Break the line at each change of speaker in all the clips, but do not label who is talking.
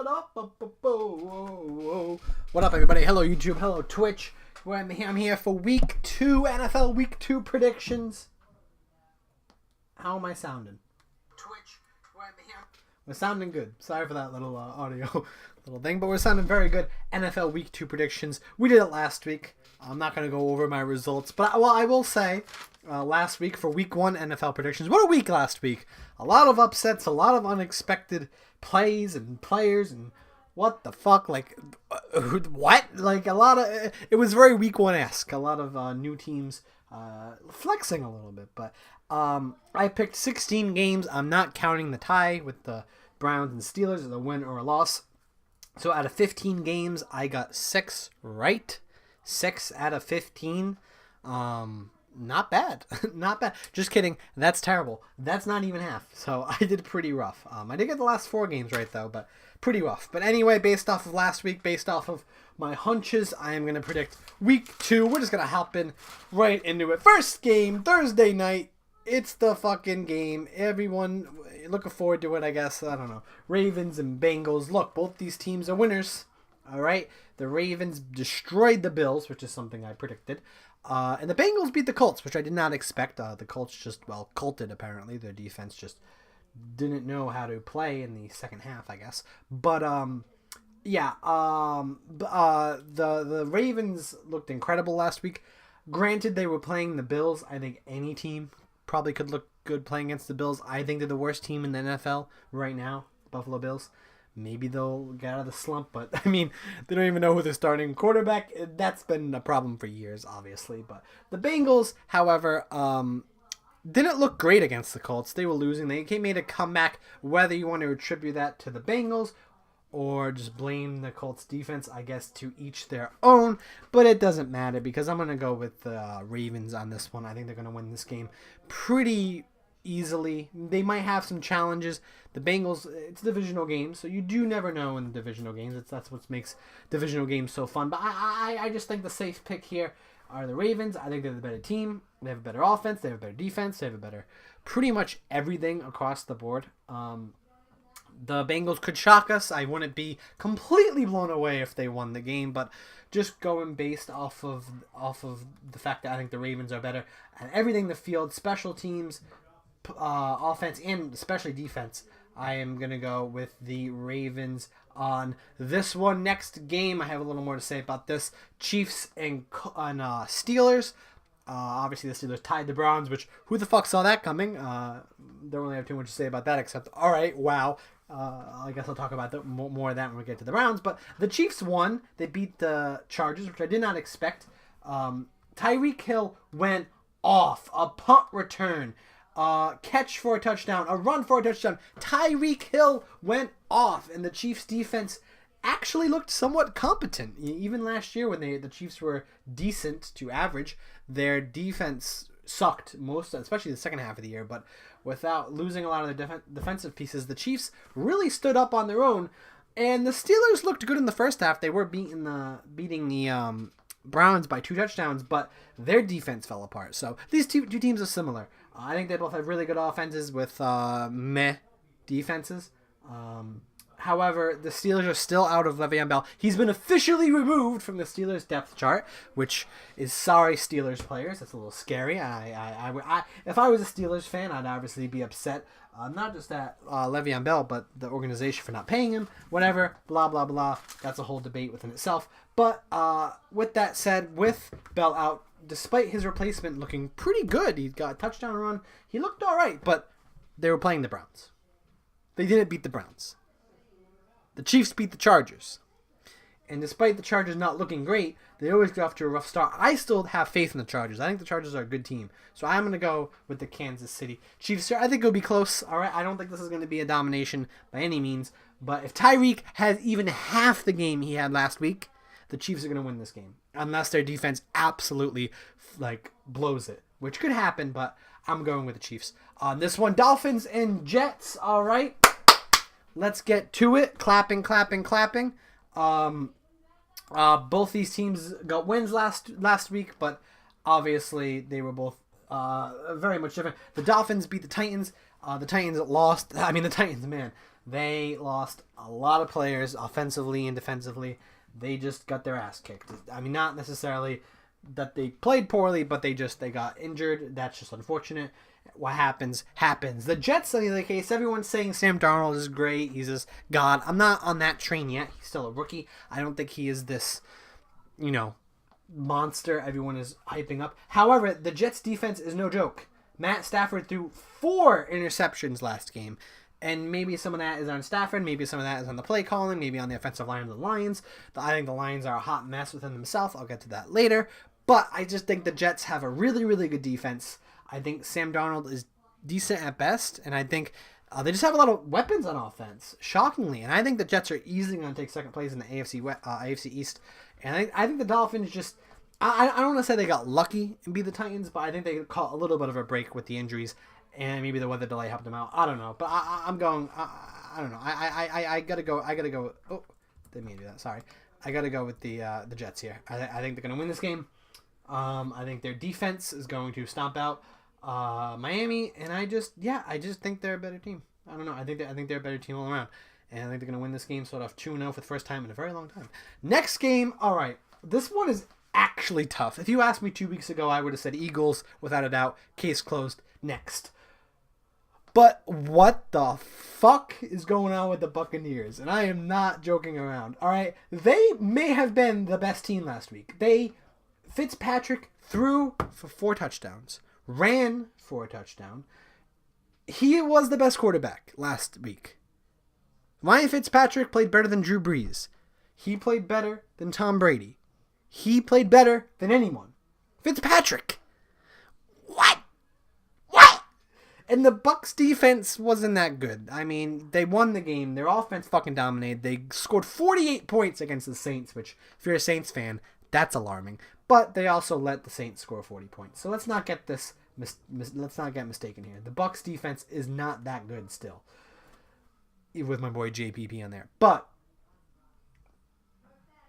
What up, everybody? Hello, YouTube. Hello, Twitch. I'm here for Week 2, NFL Week 2 predictions. How am I sounding? Twitch. We're sounding good. Sorry for that little audio little thing, but we're sounding very good. NFL Week 2 predictions. We did it last week. I'm not going to go over my results, but I will say last week for Week 1 NFL predictions. What a week last week. A lot of upsets, a lot of unexpected plays and players, and what the fuck, like, what? Like, a lot of, it was very Week 1-esque. A lot of new teams flexing a little bit, but I picked 16 games. I'm not counting the tie with the Browns and Steelers as a win or a loss. So out of 15 games, I got 6 right. 6 out of 15. Not bad. Not bad. Just kidding. That's terrible. That's not even half. So I did pretty rough. I did get the last 4 games right, though, but pretty rough. But anyway, based off of last week, based off of my hunches, I am going to predict Week 2. We're just going to hop in right into it. First game, Thursday night. It's the fucking game. Everyone looking forward to it, I guess. I don't know. Ravens and Bengals. Look, both these teams are winners. All right. The Ravens destroyed the Bills, which is something I predicted. And the Bengals beat the Colts, which I did not expect. The Colts just, well, colted, apparently. Their defense just didn't know how to play in the second half, I guess. But, yeah. The Ravens looked incredible last week. Granted, they were playing the Bills. I think any team probably could look good playing against the Bills. I think they're the worst team in the NFL right now, Buffalo Bills. Maybe they'll get out of the slump, but, I mean, they don't even know who they're starting quarterback. That's been a problem for years, obviously. But the Bengals, however, didn't look great against the Colts. They were losing. They made a comeback. Whether you want to attribute that to the Bengals or just blame the Colts defense, I guess to each their own. But it doesn't matter because I'm going to go with the Ravens on this one. I think they're going to win this game pretty easily. They might have some challenges. The Bengals, it's a divisional game, so you do never know in the divisional games. That's what makes divisional games so fun. But I just think the safe pick here are the Ravens. I think they're the better team. They have a better offense. They have a better defense. They have a better pretty much everything across the board. The Bengals could shock us. I wouldn't be completely blown away if they won the game, but just going based off of the fact that I think the Ravens are better at everything in the field, special teams, offense, and especially defense, I am going to go with the Ravens on this one. Next game, I have a little more to say about this. Chiefs and Steelers. Obviously, the Steelers tied the Browns, which who the fuck saw that coming? Don't really have too much to say about that, except, all right, wow. I guess I'll talk about more of that when we get to the Browns. But the Chiefs won. They beat the Chargers, which I did not expect. Tyreek Hill went off. A punt return. Catch for a touchdown, a run for a touchdown. Tyreek Hill went off, and the Chiefs' defense actually looked somewhat competent. Even last year when the Chiefs were decent to average, their defense sucked most, especially the second half of the year. But without losing a lot of their defensive pieces, the Chiefs really stood up on their own, and the Steelers looked good in the first half. They were beating the Browns by 2 touchdowns, but their defense fell apart. So these two teams are similar. I think they both have really good offenses with meh defenses. However, the Steelers are still out of Le'Veon Bell. He's been officially removed from the Steelers depth chart, which is sorry, Steelers players. That's a little scary. If I was a Steelers fan, I'd obviously be upset. Not just at Le'Veon Bell, but the organization for not paying him. Whatever. Blah, blah, blah. That's a whole debate within itself. But with that said, with Bell out, despite his replacement looking pretty good, he got a touchdown run. He looked all right, but they were playing the Browns. They didn't beat the Browns. The Chiefs beat the Chargers. And despite the Chargers not looking great, they always get off to a rough start. I still have faith in the Chargers. I think the Chargers are a good team. So I'm going to go with the Kansas City Chiefs. I think it'll be close. All right, I don't think this is going to be a domination by any means. But if Tyreek has even half the game he had last week, the Chiefs are going to win this game. Unless their defense absolutely, blows it. Which could happen, but I'm going with the Chiefs. On this one, Dolphins and Jets. All right. Let's get to it. Clapping. Both these teams got wins last week, but obviously they were both very much different. The Dolphins beat the Titans. The Titans lost. I mean, the Titans, man. They lost a lot of players offensively and defensively. They just got their ass kicked. I mean, not necessarily that they played poorly, but they got injured. That's just unfortunate. What happens, happens. The Jets, in the other case, everyone's saying Sam Darnold is great. He's this god. I'm not on that train yet. He's still a rookie. I don't think he is this, monster everyone is hyping up. However, the Jets defense is no joke. Matt Stafford threw 4 interceptions last game. And maybe some of that is on Stafford. Maybe some of that is on the play calling. Maybe on the offensive line of the Lions. I think the Lions are a hot mess within themselves. I'll get to that later. But I just think the Jets have a really, really good defense. I think Sam Darnold is decent at best. And I think they just have a lot of weapons on offense, shockingly. And I think the Jets are easily going to take second place in the AFC East. And I think the Dolphins just... I don't want to say they got lucky and beat the Titans, but I think they caught a little bit of a break with the injuries. And maybe the weather delay helped them out. I don't know. But I'm going... I don't know. I got to go... Oh, didn't mean to do that. Sorry. I got to go with the Jets here. I think they're going to win this game. I think their defense is going to stomp out Miami, and I just think they're a better team. I don't know. I think they're a better team all around, and I think they're going to win this game sort of 2-0 for the first time in a very long time. Next game, all right. This one is actually tough. If you asked me 2 weeks ago, I would have said Eagles without a doubt. Case closed. Next. But what the fuck is going on with the Buccaneers? And I am not joking around. All right, they may have been the best team last week. Fitzpatrick threw for 4 touchdowns, ran for a touchdown. He was the best quarterback last week. Ryan Fitzpatrick played better than Drew Brees. He played better than Tom Brady. He played better than anyone. Fitzpatrick. What? And the Bucs defense wasn't that good. I mean, they won the game. Their offense fucking dominated. They scored 48 points against the Saints, which, if you're a Saints fan, that's alarming. But they also let the Saints score 40 points. So let's not get let's not get mistaken here. The Bucs defense is not that good still, even with my boy JPP on there. But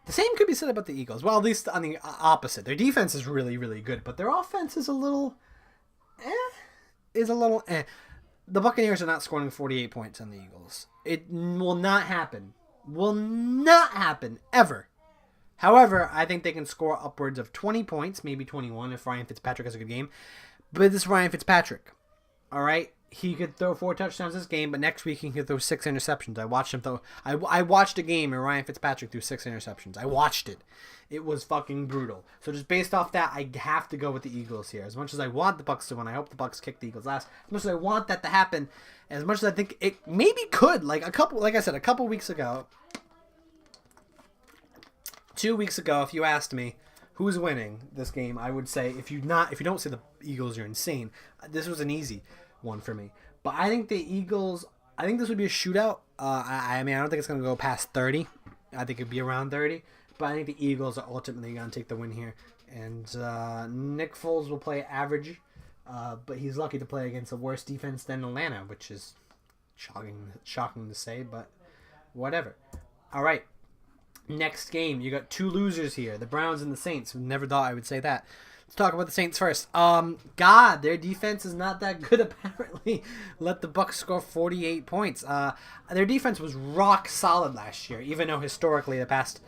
the same could be said about the Eagles. Well, at least on the opposite. Their defense is really, really good, but their offense is a little The Buccaneers are not scoring 48 points on the Eagles. It will not happen. Will not happen, ever. However, I think they can score upwards of 20 points, maybe 21 if Ryan Fitzpatrick has a good game. But this is Ryan Fitzpatrick. All right? He could throw 4 touchdowns this game, but next week he could throw 6 interceptions. I watched him throw... I watched a game where Ryan Fitzpatrick threw 6 interceptions. I watched it. It was fucking brutal. So just based off that, I have to go with the Eagles here. As much as I want the Bucs to win, I hope the Bucs kick the Eagles last. As much as I want that to happen, as much as I think it maybe could, like I said, a couple weeks ago, 2 weeks ago, if you asked me who's winning this game, I would say if you don't say the Eagles, you're insane. This was an easy one for me. But I think the Eagles, I think this would be a shootout. I mean, I don't think it's going to go past 30. I think it'd be around 30. But I think the Eagles are ultimately going to take the win here. And Nick Foles will play average. But he's lucky to play against a worse defense than Atlanta, which is shocking to say, but whatever. All right. Next game, you got 2 losers here. The Browns and the Saints. Never thought I would say that. Let's talk about the Saints first. God, their defense is not that good, apparently. Let the Bucs score 48 points. Their defense was rock solid last year, even though historically the past,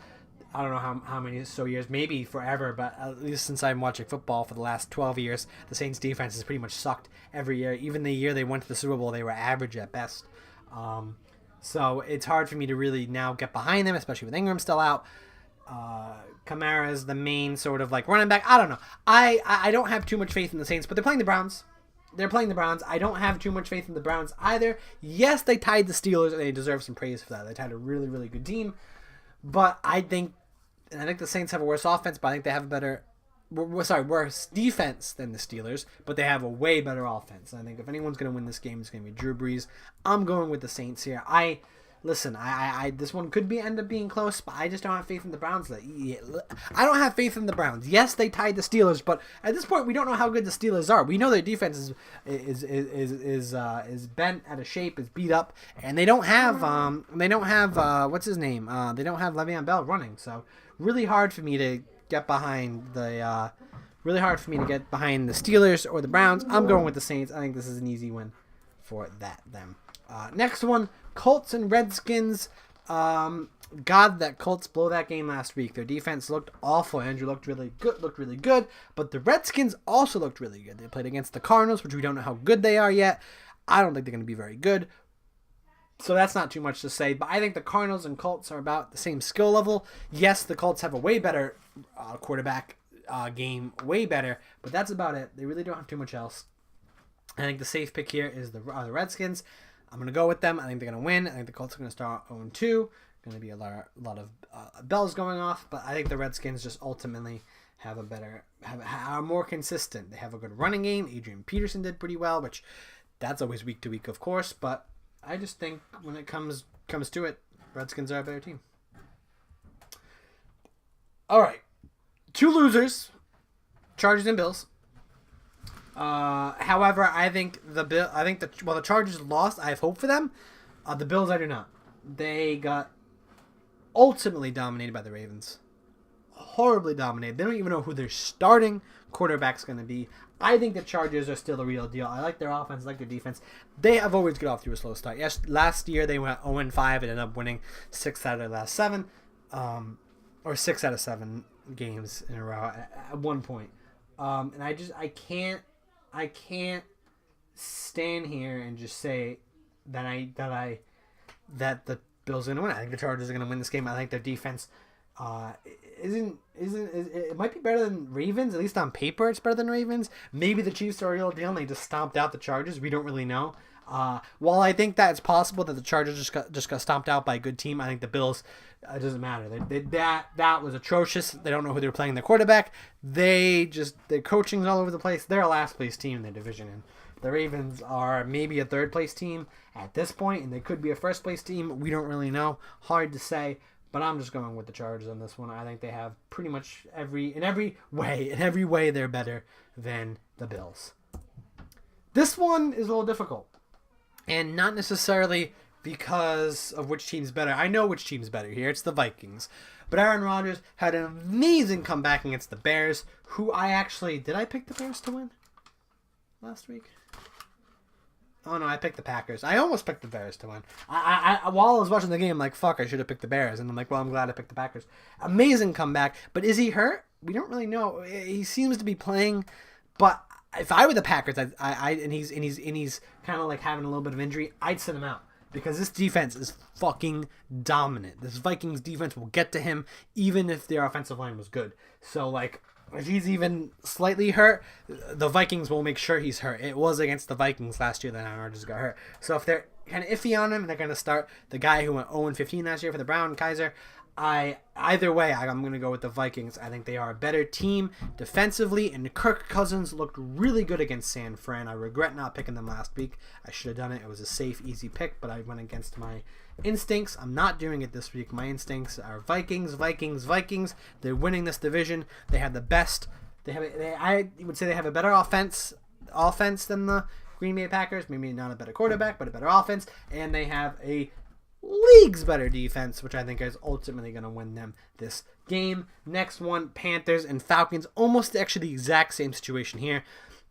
I don't know how many years, maybe forever, but at least since I'm watching football for the last 12 years, the Saints defense has pretty much sucked every year. Even the year they went to the Super Bowl, they were average at best. So it's hard for me to really now get behind them, especially with Ingram still out. Kamara is the main sort of like running back. I don't know. I don't have too much faith in the Saints, but they're playing the Browns. I don't have too much faith in the Browns either. Yes, they tied the Steelers, and they deserve some praise for that. They tied a really, really good team. But I think the Saints have a worse offense, but I think they have a worse defense than the Steelers, but they have a way better offense. I think if anyone's going to win this game, it's going to be Drew Brees. I'm going with the Saints here. Listen, this one could end up being close, but I just don't have faith in the Browns. I don't have faith in the Browns. Yes, they tied the Steelers, but at this point, we don't know how good the Steelers are. We know their defense is bent out of shape, is beat up, and they don't have what's his name? They don't have Le'Veon Bell running, so really hard for me to get behind the Steelers or the Browns. I'm going with the Saints. I think this is an easy win for them. Next one, Colts and Redskins. God, that Colts blow that game last week. Their defense looked awful. Andrew looked really good. But the Redskins also looked really good. They played against the Cardinals, which we don't know how good they are yet. I don't think they're going to be very good. So that's not too much to say. But I think the Cardinals and Colts are about the same skill level. Yes, the Colts have a way better quarterback game, way better. But that's about it. They really don't have too much else. I think the safe pick here is the Redskins. I'm going to go with them. I think they're going to win. I think the Colts are going to start 0-2. Going to be a lot of bells going off. But I think the Redskins just ultimately have are more consistent. They have a good running game. Adrian Peterson did pretty well, which that's always week to week, of course. But I just think when it comes to it, Redskins are a better team. All right. 2 losers, Chargers and Bills. However, I think the Chargers lost. I have hope for them. The Bills, I do not. They got ultimately dominated by the Ravens. Horribly dominated. They don't even know who their starting quarterback's going to be. I think the Chargers are still the real deal. I like their offense, I like their defense. They have always got off to a slow start. Yes, last year they went 0-5 and ended up winning 6 out of their last 7. Or 6 out of 7 games in a row at one point. And I can't stand here and just say that the Bills are going to win. I think the Chargers are going to win this game. I think their defense it might be better than Ravens, at least on paper it's better than Ravens. Maybe the Chiefs are a real deal and they just stomped out the Chargers. We don't really know. While I think that it's possible that the Chargers just got stomped out by a good team, I think the Bills, it doesn't matter. That was atrocious. They don't know who they're playing their quarterback. Their coaching's all over the place. They're a last place team in their division, and the Ravens are maybe a third place team at this point, and they could be a first place team. We don't really know. Hard to say. But I'm just going with the Chargers on this one. I think they have pretty much in every way they're better than the Bills. This one is a little difficult. And not necessarily because of which team's better. I know which team's better here. It's the Vikings. But Aaron Rodgers had an amazing comeback against the Bears, who did I pick the Bears to win last week? Oh, no, I picked the Packers. I almost picked the Bears to win. While I was watching the game, I'm like, fuck, I should have picked the Bears. And I'm like, well, I'm glad I picked the Packers. Amazing comeback. But is he hurt? We don't really know. He seems to be playing. But if I were the Packers, and he's kind of like having a little bit of injury, I'd send him out. Because this defense is fucking dominant. This Vikings defense will get to him even if their offensive line was good. So, like, if he's even slightly hurt, the Vikings will make sure he's hurt. It was against the Vikings last year that Aaron Rodgers got hurt. So if they're kind of iffy on him, they're going to start the guy who went 0-15 last year for the Brown, Kaiser. Either way, I'm going to go with the Vikings. I think they are a better team defensively, and Kirk Cousins looked really good against San Fran. I regret not picking them last week. I should have done it. It was a safe, easy pick, but I went against my instincts. I'm not doing it this week. My instincts are Vikings. They're winning this division. They have the best. I would say they have a better offense than the Green Bay Packers. Maybe not a better quarterback, but a better offense, and they have a league's better defense, which I think is ultimately going to win them this game. Next one, Panthers and Falcons. Almost actually the exact same situation here.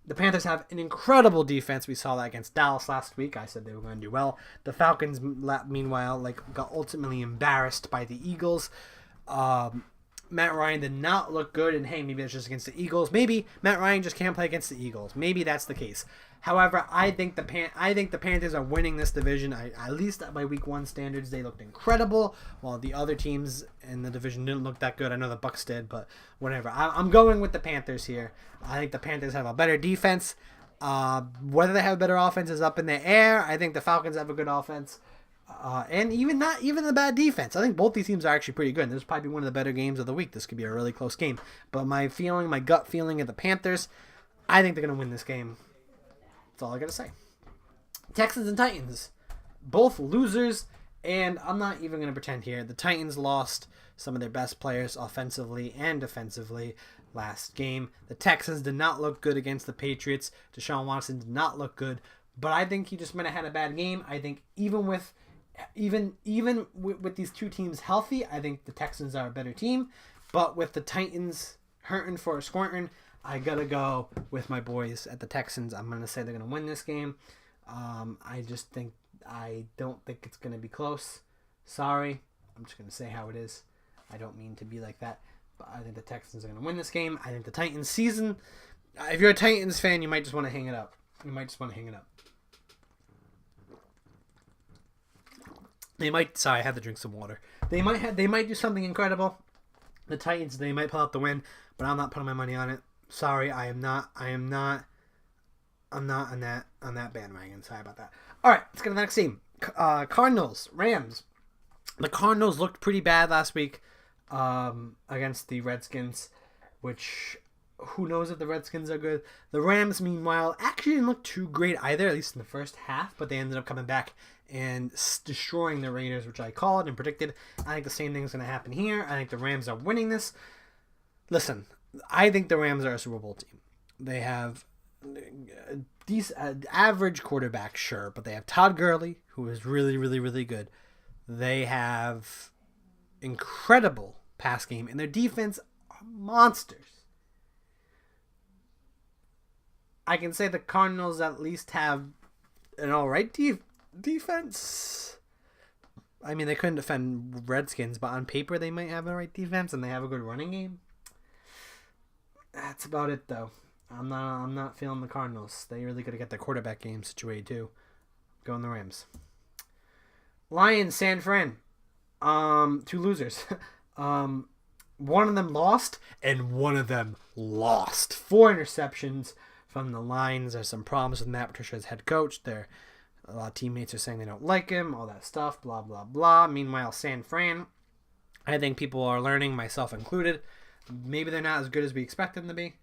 The Panthers have an incredible defense. We saw that against Dallas last week. I said they were going to do well. The Falcons, meanwhile, got ultimately embarrassed by the Eagles. Matt Ryan did not look good, and hey, maybe it's just against the Eagles. Maybe Matt Ryan just can't play against the Eagles. Maybe that's the case. However, I think the Panthers are winning this division. At least by Week 1 standards, they looked incredible, while the other teams in the division didn't look that good. I know the Bucs did, but whatever. I'm going with the Panthers here. I think the Panthers have a better defense. Whether they have a better offense is up in the air. I think the Falcons have a good offense. And even the bad defense. I think both these teams are actually pretty good. This is probably one of the better games of the week. This could be a really close game. But my gut feeling of the Panthers, I think they're going to win this game. That's all I got to say. Texans and Titans, both losers, and I'm not even going to pretend here. The Titans lost some of their best players offensively and defensively last game. The Texans did not look good against the Patriots. Deshaun Watson did not look good, but I think he just might have had a bad game. I think even with these two teams healthy, I think the Texans are a better team. But with the Titans hurting for a squirting, I gotta go with my boys at the Texans. I'm gonna say they're gonna win this game. I I don't think it's going to be close. Sorry. I'm just going to say how it is. I don't mean to be like that. But I think the Texans are going to win this game. I think the Titans season, if you're a Titans fan, you might just want to hang it up. They might. Sorry, I had to drink some water. They might do something incredible. The Titans, they might pull out the win, but I'm not putting my money on it. Sorry, I'm not on that bandwagon. Sorry about that. All right, let's get to the next team. Cardinals, Rams. The Cardinals looked pretty bad last week against the Redskins, which who knows if the Redskins are good. The Rams, meanwhile, actually didn't look too great either, at least in the first half, but they ended up coming back and destroying the Raiders, which I called and predicted. I think the same thing is going to happen here. I think the Rams are winning this. Listen, I think the Rams are a Super Bowl team. They have these average quarterback, sure, but they have Todd Gurley, who is really, really, really good. They have incredible pass game, and their defense are monsters. I can say the Cardinals at least have an all right defense. I mean, they couldn't defend Redskins, but on paper they might have a right defense, and they have a good running game. That's about it, though. I'm not feeling the Cardinals. They really got to get their quarterback game situated too. Go on the Rams. Lions, San Fran. Two losers. One of them lost, and one of them lost. 4 interceptions from the Lions. There's some problems with Matt Patricia's head coach. A lot of teammates are saying they don't like him, all that stuff, blah, blah, blah. Meanwhile, San Fran, I think people are learning, myself included. Maybe they're not as good as we expect them to be.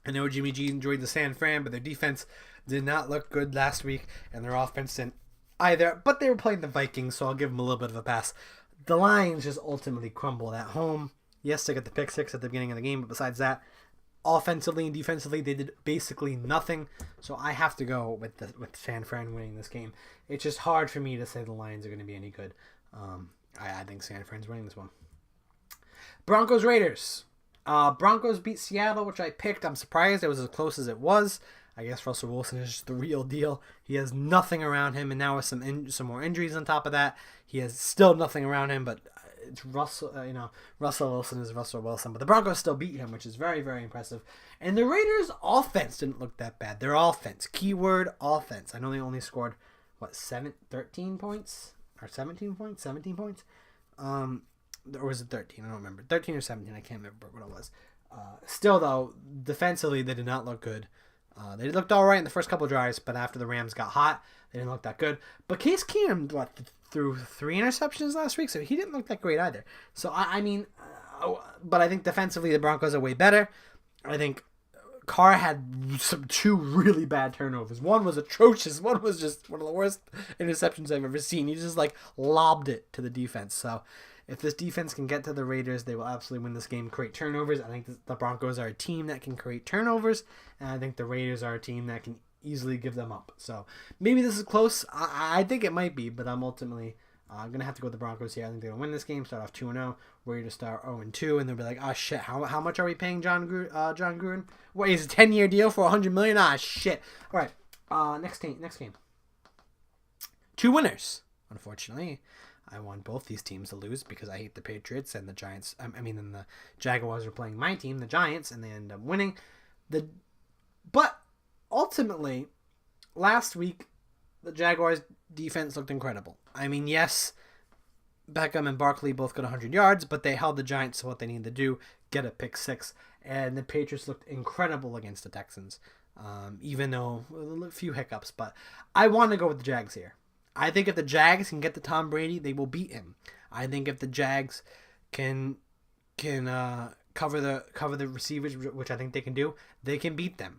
I know Jimmy G enjoyed the San Fran, but their defense did not look good last week, and their offense didn't either. But they were playing the Vikings, so I'll give them a little bit of a pass. The Lions just ultimately crumbled at home. Yes, they got the pick six at the beginning of the game, but besides that, offensively and defensively, they did basically nothing. So I have to go with San Fran winning this game. It's just hard for me to say the Lions are going to be any good. I think San Fran's winning this one. Broncos, Raiders. Broncos beat Seattle, which I picked. I'm surprised it was as close as it was. I guess Russell Wilson is just the real deal. He has nothing around him, and now with some more injuries on top of that, he has still nothing around him. But it's Russell Wilson is Russell Wilson. But the Broncos still beat him, which is very, very impressive. And the Raiders' offense didn't look that bad. Their offense, keyword offense. I know they only scored 13 points or 17 points, 17 points. Or was it 13? I don't remember. 13 or 17. I can't remember what it was. Still, though, defensively, they did not look good. They looked all right in the first couple of drives, but after the Rams got hot, they didn't look that good. But Case Keenum threw 3 interceptions last week, so he didn't look that great either. So, but I think defensively, the Broncos are way better. I think Carr had 2 really bad turnovers. One was atrocious. One was just one of the worst interceptions I've ever seen. He just lobbed it to the defense. So if this defense can get to the Raiders, they will absolutely win this game, create turnovers. I think the Broncos are a team that can create turnovers, and I think the Raiders are a team that can easily give them up. So maybe this is close. I think it might be, but I'm ultimately going to have to go with the Broncos here. I think they're going to win this game, start off 2-0. Raiders start 0-2, and they'll be like, oh, shit, how much are we paying John Gruden? What, is a 10-year deal for $100 million? Ah, shit. All right, next game. 2 winners, unfortunately. I want both these teams to lose because I hate the Patriots and the Giants. And the Jaguars are playing my team, the Giants, and they end up winning. But ultimately, last week, the Jaguars' defense looked incredible. I mean, yes, Beckham and Barkley both got 100 yards, but they held the Giants to what they needed to do, get a pick 6. And the Patriots looked incredible against the Texans, even though a few hiccups. But I want to go with the Jags here. I think if the Jags can get to Tom Brady, they will beat him. I think if the Jags can cover the receivers, which I think they can do, they can beat them.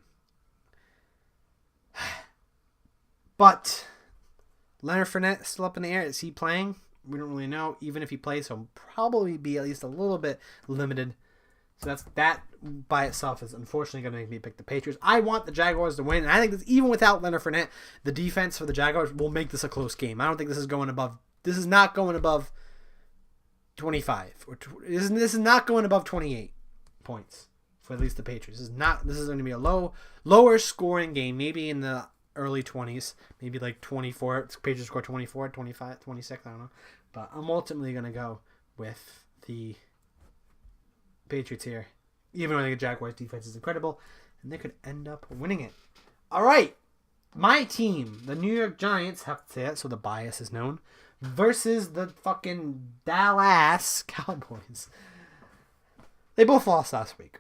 But Leonard Fournette is still up in the air. Is he playing? We don't really know. Even if he plays, he'll probably be at least a little bit limited. So that by itself is unfortunately going to make me pick the Patriots. I want the Jaguars to win, and I think that even without Leonard Fournette, the defense for the Jaguars will make this a close game. I don't think this is going above. This is not going above 25, or this is not going above 28 points for at least the Patriots. This is going to be a lower scoring game, maybe in the early 20s, maybe like 24. Patriots score 24, 25, 26, I don't know. But I'm ultimately going to go with the Patriots here, even though the Jaguars defense is incredible, and they could end up winning it. All right, my team, the New York Giants, have to say that so the bias is known, versus the fucking Dallas Cowboys. They both lost last week.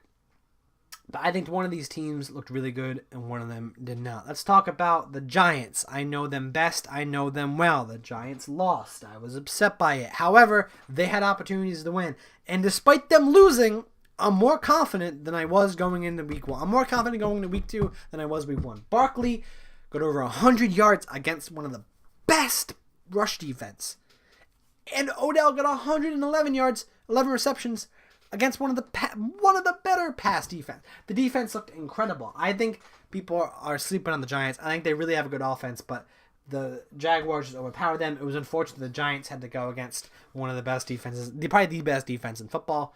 But I think one of these teams looked really good and one of them did not. Let's talk about the Giants. I know them best. I know them well. The Giants lost. I was upset by it. However, they had opportunities to win. And despite them losing, I'm more confident than I was going into week 1. I'm more confident going into week 2 than I was week 1. Barkley got over 100 yards against one of the best rush defense. And Odell got 111 yards, 11 receptions against one of the better pass defense. The defense looked incredible. I think people are sleeping on the Giants. I think they really have a good offense, but the Jaguars just overpowered them. It was unfortunate the Giants had to go against one of the best defenses, probably the best defense in football.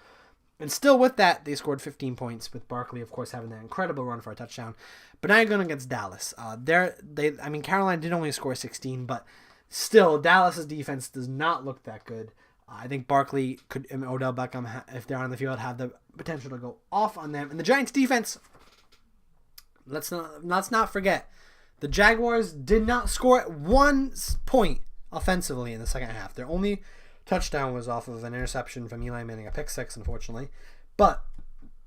And still with that, they scored 15 points, with Barkley, of course, having that incredible run for a touchdown. But now you're going against Dallas. Carolina did only score 16, but still, Dallas's defense does not look that good. I think Barkley and Odell Beckham, if they're on the field, have the potential to go off on them. And the Giants' defense, let's not forget, the Jaguars did not score at 1 point offensively in the second half. Their only touchdown was off of an interception from Eli Manning, a pick 6, unfortunately. But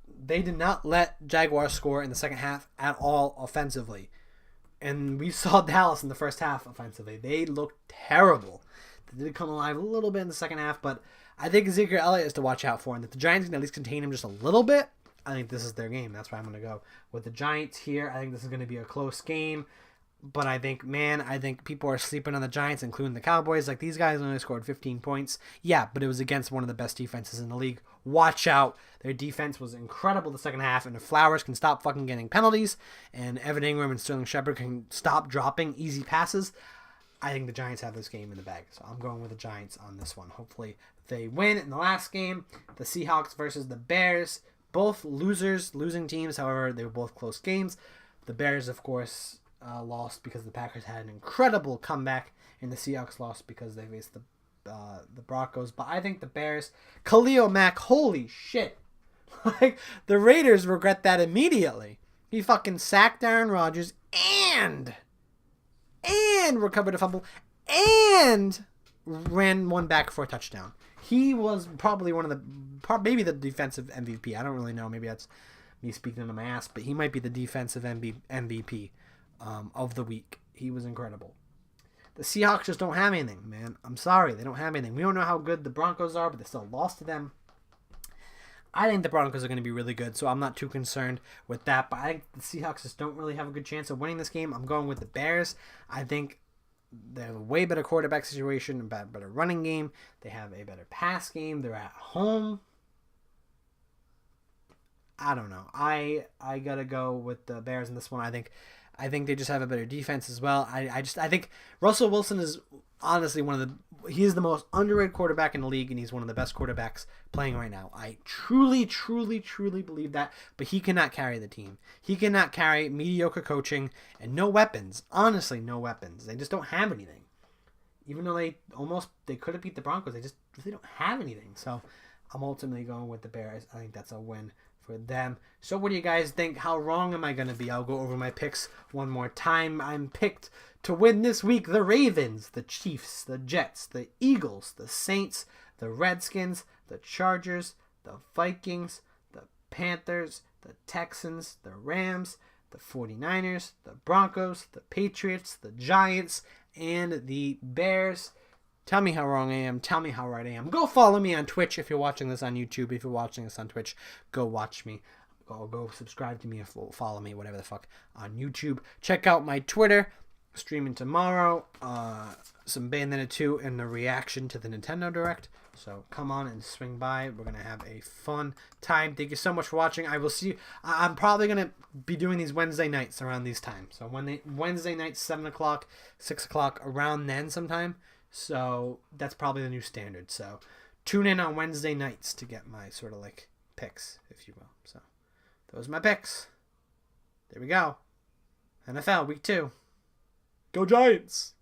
they did not let Jaguars score in the second half at all offensively. And we saw Dallas in the first half offensively. They looked terrible. They did come alive a little bit in the second half, but I think Ezekiel Elliott is to watch out for. And if the Giants can at least contain him just a little bit, I think this is their game. That's why I'm going to go with the Giants here. I think this is going to be a close game. But I think people are sleeping on the Giants, including the Cowboys. Like, these guys only scored 15 points. Yeah, but it was against one of the best defenses in the league. Watch out. Their defense was incredible the second half, and if Flowers can stop fucking getting penalties, and Evan Ingram and Sterling Shepard can stop dropping easy passes, I think the Giants have this game in the bag. So I'm going with the Giants on this one. Hopefully they win. In the last game, the Seahawks versus the Bears. Both losing teams. However, they were both close games. The Bears, of course, lost because the Packers had an incredible comeback, and the Seahawks lost because they faced the Broncos. But I think the Bears, Khalil Mack, holy shit. Like, the Raiders regret that immediately. He fucking sacked Aaron Rodgers and recovered a fumble and ran one back for a touchdown. He was probably maybe the defensive MVP. I don't really know. Maybe that's me speaking into my ass, but he might be the defensive MVP of the week. He was incredible. The Seahawks just don't have anything, man. I'm sorry. They don't have anything. We don't know how good the Broncos are, but they still lost to them. I think the Broncos are going to be really good, so I'm not too concerned with that. But I think the Seahawks just don't really have a good chance of winning this game. I'm going with the Bears. I think they have a way better quarterback situation, a better running game. They have a better pass game. They're at home. I don't know. I got to go with the Bears in this one. I think they just have a better defense as well. I think Russell Wilson is honestly he is the most underrated quarterback in the league, and he's one of the best quarterbacks playing right now. I truly, truly, truly believe that, but he cannot carry the team. He cannot carry mediocre coaching and no weapons. Honestly, no weapons. They just don't have anything. Even though they could have beat the Broncos, they don't have anything. So I'm ultimately going with the Bears. I think that's a win for them. So what do you guys think? How wrong am I going to be? I'll go over my picks one more time. I'm picked to win this week the Ravens, the Chiefs, the Jets, the Eagles, the Saints, the Redskins, the Chargers, the Vikings, the Panthers, the Texans, the Rams, the 49ers, the Broncos, the Patriots, the Giants, and the Bears. Tell me how wrong I am. Tell me how right I am. Go follow me on Twitch if you're watching this on YouTube. If you're watching this on Twitch, go watch me. Go subscribe to me or follow me, whatever the fuck, on YouTube. Check out my Twitter. Streaming tomorrow. Some Bayonetta 2 and the reaction to the Nintendo Direct. So come on and swing by. We're going to have a fun time. Thank you so much for watching. I will see you. I'm probably going to be doing these Wednesday nights around these times. So Wednesday nights, 7 o'clock, 6 o'clock, around then sometime. So that's probably the new standard. So tune in on Wednesday nights to get my sort of like picks, if you will. So those are my picks. There we go. NFL Week 2. Go Giants!